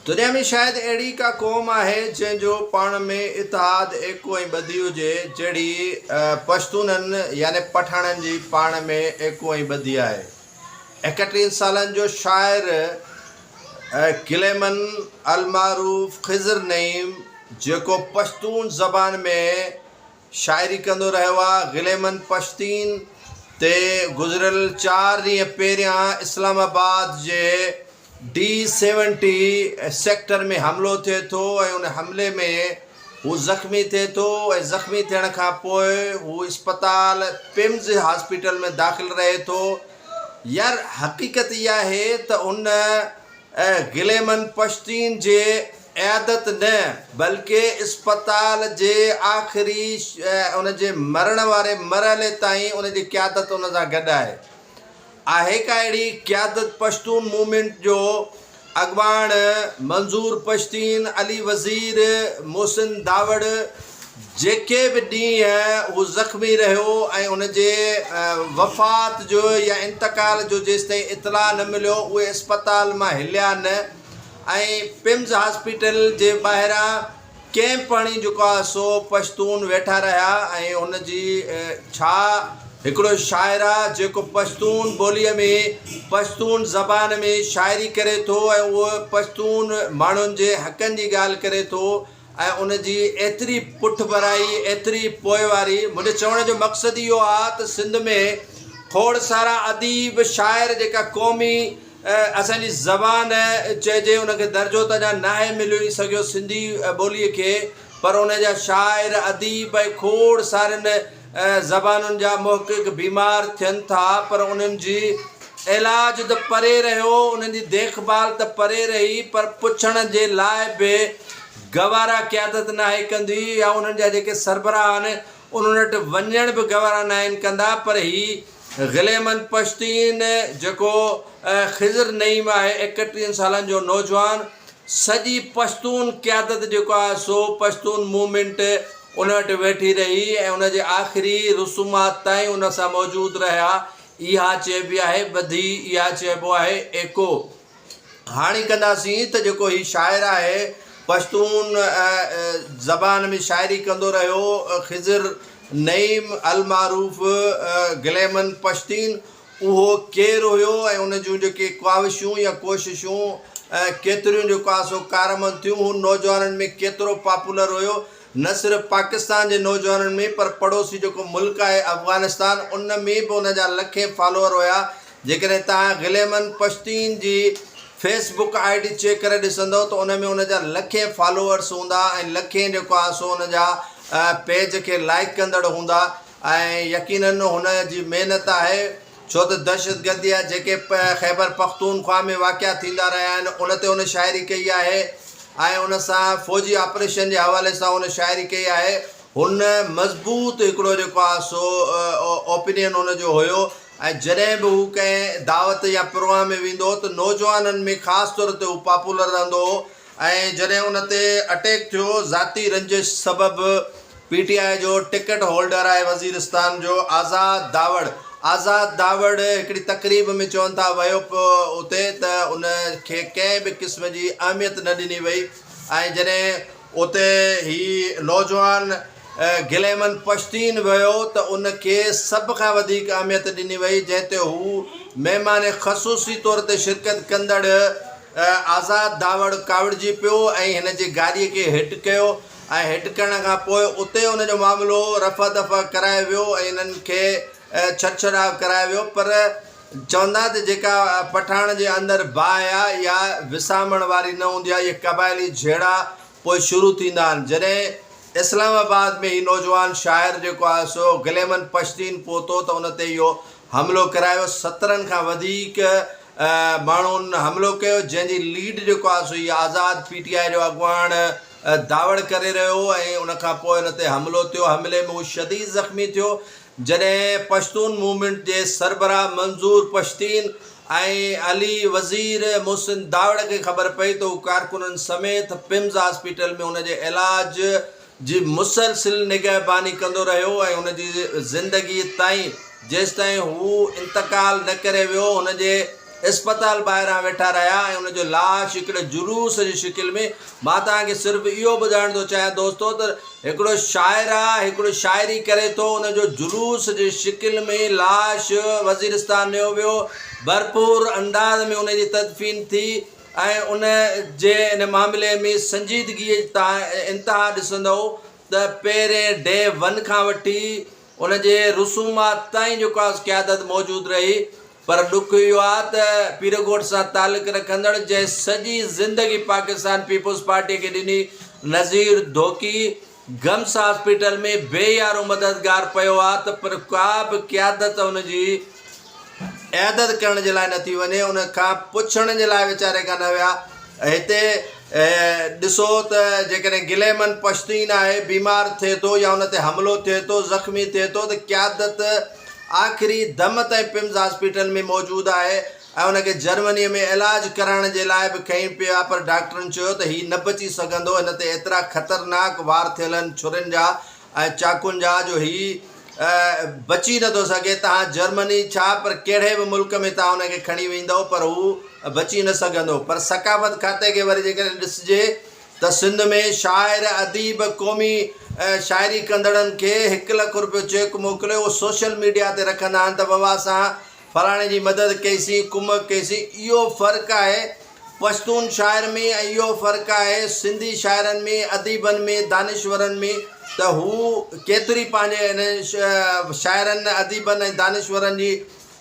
दुनिया में शायद अड़ी का कौम है जो पाण में इतिहाद एको ऐं ॿधी हुजे जहिड़ी पश्तूननि यानी पठाणनि जी पाण में एको ऐं ॿधी आहे। 31 सालनि जो शाइर गिलेमन अलमारूफ खिज़र नईम जेको पश्तून ज़बान में शाइरी कंदो रहियो आहे। गिलेमन पश्तीन ते गुज़िरियल 4 ॾींहं पहिरियां इस्लामाबाद जे D70 सेक्टर में हमलो थिए थो ऐं उन हमले में हू ज़ख़्मी थिए थो ऐं ज़ख़्मी थियण खां पोइ हू इस्पताल पिम्स हॉस्पिटल में दाख़िल रहे थो। यार हक़ीक़त इहा आहे त उन गिलेमन पश्तीन जे क़यादत न बल्कि इस्पताल जे आख़िरी उन जे मरण वारे मरहले ताईं उन जी क़यादत उन सां गॾु आहे का अहिड़ी क़यादत पश्तून मूवमेंट जो अॻवान मंज़ूर पश्तीन, अली वज़ीर, मोहसिन दावड़ जेके बि ॾींहं हू ज़ख़्मी रहियो ऐं उन जे वफ़ात जो या इंतकाल जो जेसिताईं इतला न मिलियो उहे इस्पताल मां हिलिया न ऐं पिम्स हॉस्पिटल जे ॿाहिरां कैंप हणी जेको आहे सो पश्तून वेठा रहिया। ऐं उन जी छा हिकिड़ो शाइर आहे जेको पश्तून ॿोलीअ में पश्तून ज़बान में शाइरी करे थो ऐं उहो पश्तून माण्हुनि जे हक़नि जी ॻाल्हि करे थो ऐं उन जी एतिरी पुठ भराई एतिरी पोइवारी। मुंहिंजे चवण जो मक़सदु इहो आहे त सिंध में खोड़ सारा अदीब शाइर जेका क़ौमी असांजी ज़बान चइजे उनखे दर्जो त अञा नाहे मिलियो ई सघियो सिंधी ॿोलीअ खे, पर उन जा शाइर अदीब ऐं खोड़ सारनि ज़बानुनि जा मुहक़िक़ बीमार थियनि था, पर उन्हनि जी इलाज त परे रहियो, उन्हनि जी देखभाल त परे रही, पर पुछण जे लाइ बि गवारा क़यादत नाहे कंदी या उन्हनि जा जेके सरबराह आहिनि उन्हनि वटि वञण बि गवारा न आहिनि कंदा। पर ही गिलेमन पश्तीन जेको खिज़र नईम आहे 31 सालनि जो नौजवान, सॼी पश्तून क़यादत जेको आहे सो पश्तून मूवमेंट उन वटि वेठी रही ऐं उन जे आख़िरी रसूमात ताईं उन सां मौजूदु रहिया। इहा चइबी आहे ॿधी, इहा चइबो आहे एको। हाणे कंदासीं त जेको ही शाइर आहे पश्तून ज़बान में शाइरी कंदो रहियो खिज़र नईम अलमारूफ गिलेमन पश्तीन, उहो केरु हुयो ऐं उन जूं जेके ख्वाहिशूं या कोशिशूं केतिरियूं जेको आहे सो कारमंद थियूं, हू नौजवाननि में केतिरो पॉपुलर हुयो, न सिर्फ़ु पाकिस्तान जे नौजवाननि में पर पड़ोसी जेको मुल्क आहे अफ़गानिस्तान उन में बि उन जा लखे फॉलोअर हुया। जेकॾहिं तव्हां गिलेमन पश्तीन जी फेसबुक ID चेक करे ॾिसंदव त उन में उन जा लखे फॉलोअर्स हूंदा ऐं लखे जेको आहे सो उन जा पेज खे लाइक कंदड़ हूंदा। ऐं यकीनन हुन जी महिनत आहे, छो त दहशतगर्दी आहे जेके ख़ैबर पख्तूनख्वा में वाक़िया थींदा रहिया आहिनि उन ते उन शाइरी कई आहे ऐं उन सां फ़ौजी ऑपरेशन जे हवाले सां उन शाइरी कई आहे। हुन मज़बूत हिकिड़ो जेको आहे सो ओपिनियन उन जो हुयो ऐं जॾहिं बि हू कंहिं दावत या प्रोग्राम में वेंदो हो त नौजवाननि में ख़ासि तौर ते हू पॉपुलर रहंदो हो। ऐं जॾहिं उन ते अटैक थियो ज़ाती रंजिश सबबि PTI जो टिकट होल्डर आहे वज़ीरिस्तान जो आज़ाद दावड़ हिकिड़ी तक़रीब में चवनि था वियो पियो उते त उन खे कंहिं बि क़िस्म जी अहमियत न ॾिनी वई। ऐं जॾहिं उते ही नौजवान गिलेमन पश्तीन वियो त उन खे सभ खां वधीक अहमियत ॾिनी वई, जंहिं ते हू महिमान ख़सूसी तौर ते शिरकत कंदड़ आज़ाद दावड़ कावड़जी पियो ऐं हिन जी गाॾीअ खे हिट कयो ऐं हिट करण खां पोइ उते उन जो मामिलो रफ़ा दफ़ा कराए वियो ऐं हिननि खे छॾछॾाव कराए वियो। पर चवंदा त जेका पठाण जे अंदरि बाहि आहे या विसामण वारी न हूंदी आहे, इहे क़बाइली झेड़ा पोइ शुरू थींदा आहिनि। जॾहिं इस्लामाबाद में ही नौजवान शाइर जेको आहे सो गिलेमन पश्तीन पहुतो त उन ते इहो हमिलो करायो। 17 खां वधीक माण्हुनि हमिलो कयो, जंहिंजी लीड जेको आहे सो इहा आज़ाद PTI जो अॻुवान दावड़ करे रहियो ऐं उन खां पोइ हिन ते हमिलो थियो। हमले में हू शदीद ज़ख़्मी थियो। जॾहिं पश्तून मूवमेंट जे सरबराह मंज़ूर पश्तीन ऐं अली वज़ीर मोहसिन दावड़ खे ख़बर पई त हू कारकुननि समेत पिम्स हॉस्पिटल में हुन जे इलाज जी मुसलसिल निगहबानी कंदो रहियो ऐं हुन जी ज़िंदगी ताईं जेसिताईं हू इंतकाल न करे वियो हुन जे अस्पताल ॿाहिरां वेठा रहिया ऐं उनजो लाश हिकिड़े जुलूस जी शिकिल में। मां तव्हांखे सिर्फ़ु इहो ॿुधाइण थो चाहियां दोस्तो त हिकिड़ो शाइर आहे, हिकिड़ो शाइरी करे थो, उनजो जुलूस जी शिकिल में लाश वज़ीरिस्तान वियो वियो, भरपूर अंदाज़ में उनजी तदफ़ीन थी ऐं उन जे इन मामले में संजीदगी तव्हां इंतिहा ॾिसंदव त पहिरें डे 1 खां वठी उन जे रसूमात ताईं जेको आहे क़यादत मौजूदु रही। पर ॾुख इहो आहे त पीरगोट सां तालुक रखंदड़ जंहिं सॼी ज़िंदगी पाकिस्तान पीपुल्स पार्टीअ खे ॾिनी, नज़ीर धोकी गम्स हॉस्पिटल में बेयारो मददगार पियो आहे त पर का बि क़यादत उनजी इयादत करण जे लाइ नथी वञे, उन खां पुछण जे लाइ वीचारे खां न विया। हिते ॾिसो त जेकॾहिं गिलेमन पश्तीन आहे, बीमार थिए थो या उन ते हमिलो थिए थो, ज़ख़्मी थिए थो त क़यादत आख़िरी दम ताईं पिम्स हॉस्पिटल में मौजूदु आहे ऐं उनखे जर्मनीअ में इलाज करण जे लाइ बि खई पिया, पर डॉक्टरनि चयो त हीउ न बची सघंदो, हिन ते एतिरा ख़तरनाक वार थियल आहिनि छुरियुनि जा ऐं चाकुनि जा जो हीउ बची नथो सघे। तव्हां जर्मनी छा पर कहिड़े बि मुल्क में तव्हां उनखे खणी वेंदव पर हू बची न सघंदो। पर सकाफ़त खाते खे वरी जेकॾहिं ॾिसिजे त सिंध में शाइर अदीब क़ौमी शाइरी कंदड़नि खे 1 लख रुपयो चेक मोकिलियो, उहो सोशल मीडिया ते रखंदा आहिनि त बाबा असां फलाणे जी मदद कईसीं, कुमक कईसीं। इहो फ़र्क़ु आहे पश्तून शाइर में ऐं इहो फ़र्क़ु आहे सिंधी शाइरनि में, अदीबनि में, दानिश्वरनि में त हू केतिरी पंहिंजे इन शाइरनि, अदीबनि ऐं दानिश्वरनि जी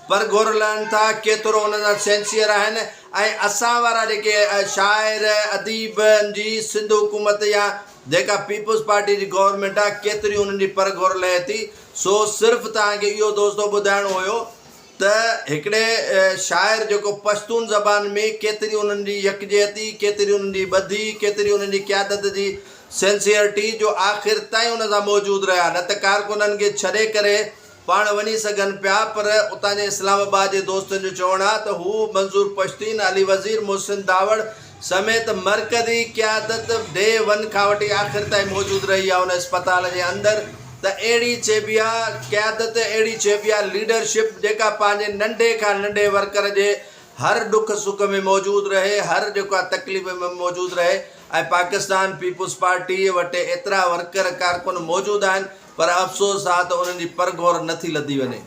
परघोर लहनि था, केतिरो उन सां सेंसियर आहिनि ऐं असां वारा जेके शाइर अदीबनि जी सिंध हुकूमत या जेका पीपुल्स पार्टी जी गवर्नमेंट आहे केतिरी उन्हनि जी परघोर लहे थी। सो सिर्फ़ु तव्हांखे इहो दोस्तो ॿुधाइणो हुयो त हिकिड़े शाइर जेको पश्तून ज़बान में केतिरी उन्हनि जी यकजहती, केतिरी उन्हनि जी ॿधी, केतिरी उन्हनि जी क़यादत जी सेंसियरिटी जो आख़िर ताईं उन सां मौजूदु रहिया, न त कारकुननि खे छॾे करे पाण वञी सघनि पिया। पर उतां जे इस्लामाबाद जे दोस्तनि जो चवणु आहे त हू मंज़ूर पश्तीन, अली वज़ीर, मोहसिन दावड़ समेत मरकज़ी क़यादत डे 1 खां वठी आख़िर ताईं मौजूदु रही आहे उन अस्पताल जे अंदरि। त अहिड़ी चइबी आहे क़यादत, अहिड़ी चइबी आहे लीडरशिप जेका पंहिंजे नंढे खां नंढे वर्कर जे हर ॾुख सुख में मौजूदु रहे, हर जेको आहे तकलीफ़ में मौजूदु रहे। ऐं पाकिस्तान पीपुल्स पार्टी वटि एतिरा वर्कर कारकुन मौजूदु आहिनि पर अफ़सोस आहे त उन्हनि जी परघोर नथी लधी वञे।